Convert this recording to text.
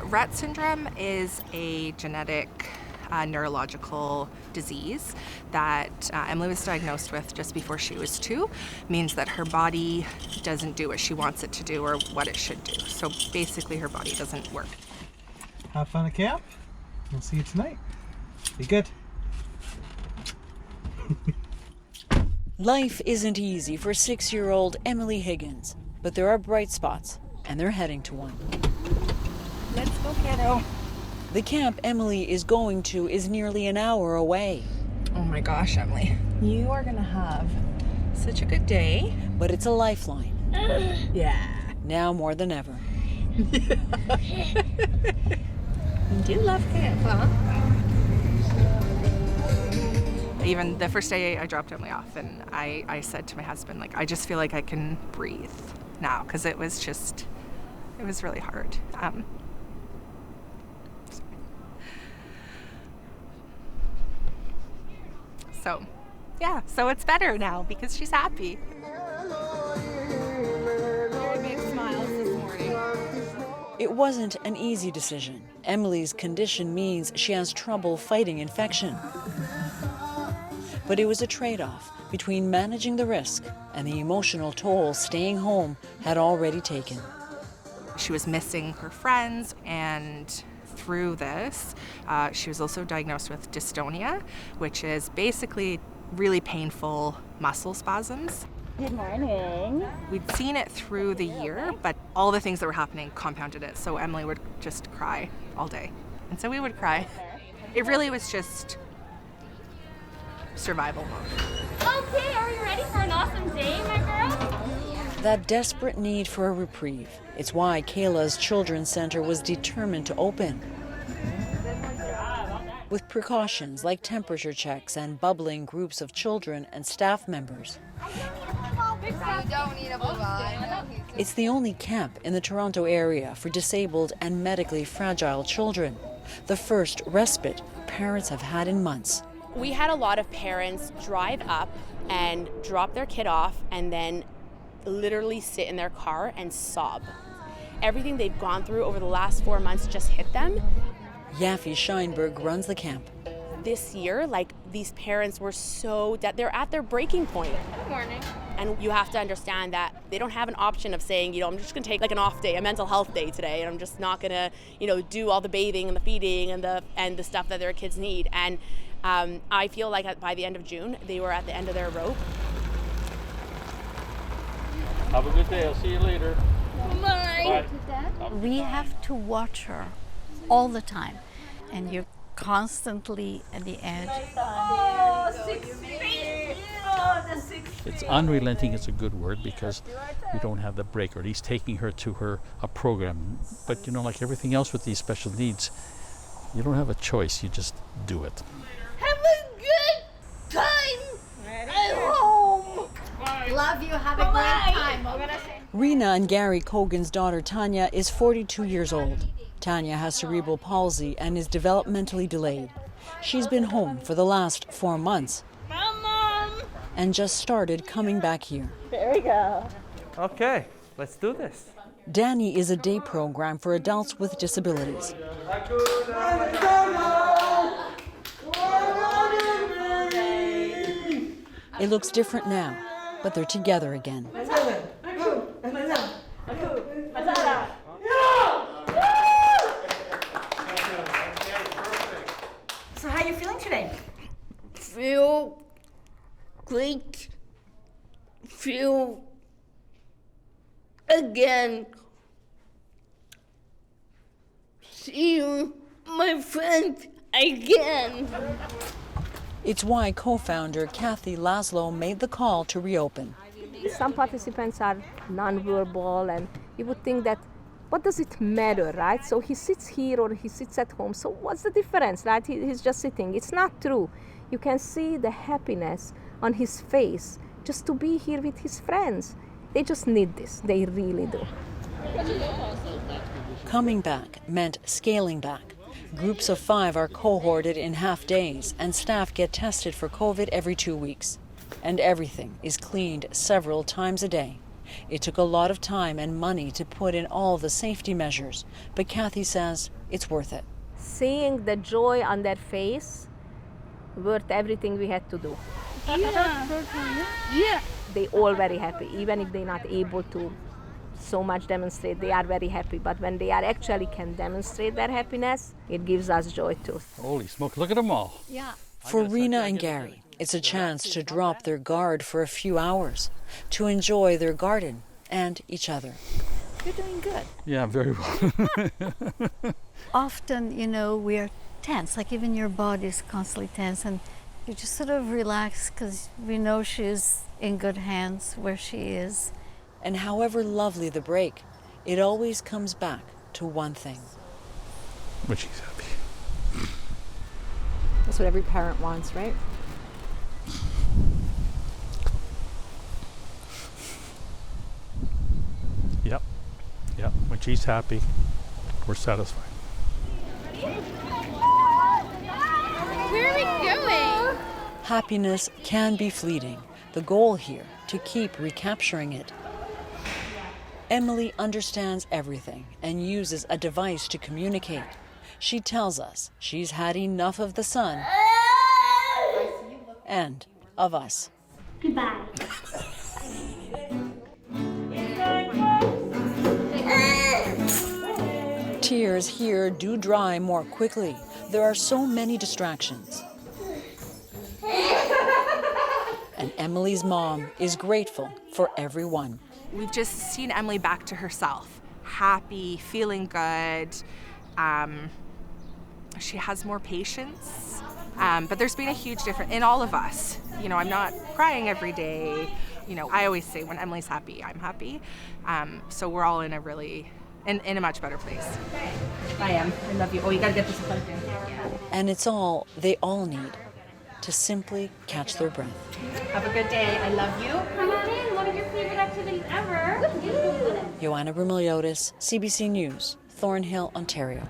Rett syndrome is a genetic neurological disease that Emily was diagnosed with just before she was 2. Means that her body doesn't do what she wants it to do or what it should do. So basically her body doesn't work. Have fun at camp. We'll see you tonight. Be good. Life isn't easy for 6-year-old Emily Higgins, but there are bright spots, and they're heading to one. Let's go, kiddo. The camp Emily is going to is nearly an hour away. Oh my gosh, Emily. You are gonna have such a good day. But it's a lifeline. Yeah. Now more than ever. You do love camp, huh? Even the first day I dropped Emily off, and I said to my husband, like, I just feel like I can breathe now, because it was really hard. So, yeah, so it's better now because she's happy. Very big smiles this morning. It wasn't an easy decision. Emily's condition means she has trouble fighting infection. But it was a trade-off between managing the risk and the emotional toll staying home had already taken. She was missing her friends, and through this, she was also diagnosed with dystonia, which is basically really painful muscle spasms. Good morning. We'd seen it through the year, but all the things that were happening compounded it. So Emily would just cry all day. And so we would cry. It really was just survival mode. Okay, are you ready for an awesome day, my girl? That desperate need for a reprieve. It's why Kayla's Children's Center was determined to open. With precautions like temperature checks and bubbling groups of children and staff members. It's the only camp in the Toronto area for disabled and medically fragile children. The first respite parents have had in months. We had a lot of parents drive up and drop their kid off and then literally sit in their car and sob. Everything they've gone through over the last 4 months just hit them. Yaffe Scheinberg runs the camp. This year, these parents were that they're at their breaking point. Good morning. And you have to understand that they don't have an option of saying, I'm just gonna take an off day, a mental health day today, and I'm just not gonna, do all the bathing and the feeding and the stuff that their kids need. And I feel like by the end of June, they were at the end of their rope. Have a good day. I'll see you later. Bye. Bye. We have to watch her all the time, and you're constantly at the edge. Oh, 6 feet. Oh, the 6 feet. It's unrelenting is a good word because we don't have the break, or at least taking her to a program. But like everything else with these special needs, you don't have a choice. You just do it. Have a good time at home. Love you, have a great time. Rena and Gary Cogan's daughter Tonya is 42 years old. Tonya has cerebral palsy and is developmentally delayed. She's been home for the last 4 months. Mom. And just started coming back here. There we go. Okay, let's do this. Danny is a day program for adults with disabilities. It looks different now, but they're together again. So how are you feeling today? Feel great. Feel again. See my friend again. It's why co-founder Kathy Laszlo made the call to reopen. Some participants are non-verbal, and you would think that, what does it matter, right? So he sits here or he sits at home, so what's the difference, right? He's just sitting. It's not true. You can see the happiness on his face just to be here with his friends. They just need this. They really do. Coming back meant scaling back. Groups of 5 are cohorted in half days, and staff get tested for COVID every 2 weeks. And everything is cleaned several times a day. It took a lot of time and money to put in all the safety measures, but Kathy says it's worth it. Seeing the joy on their face worth everything we had to do. Yeah. They all very happy, even if they're not able to so much demonstrate, they are very happy. But when they are actually can demonstrate their happiness, it gives us joy too. Holy smoke, look at them all. Yeah. For Rena and Gary, it's a chance to drop their guard for a few hours, to enjoy their garden and each other. You're doing good. Yeah, very well. Often, you know, we're tense, like even your body is constantly tense, and you just sort of relax because we know she's in good hands where she is. And however lovely the break, it always comes back to one thing. But she's happy. That's what every parent wants, right? Yep. Yep. When she's happy, we're satisfied. Where are we going? Happiness can be fleeting. The goal here, to keep recapturing it. Emily understands everything and uses a device to communicate. She tells us she's had enough of the sun and of us. Goodbye. Tears here do dry more quickly. There are so many distractions. And Emily's mom is grateful for everyone. We've just seen Emily back to herself, happy, feeling good. She has more patience, but there's been a huge difference in all of us. You know, I'm not crying every day. You know, I always say when Emily's happy, I'm happy. So we're all in a really, in a much better place. I am. I love you. Oh, you gotta get this plugged in. And it's all they all need to simply catch their breath. Have a good day. I love you. Come on in. One of your favorite activities ever. Joanna Brumiliotis, CBC News, Thornhill, Ontario.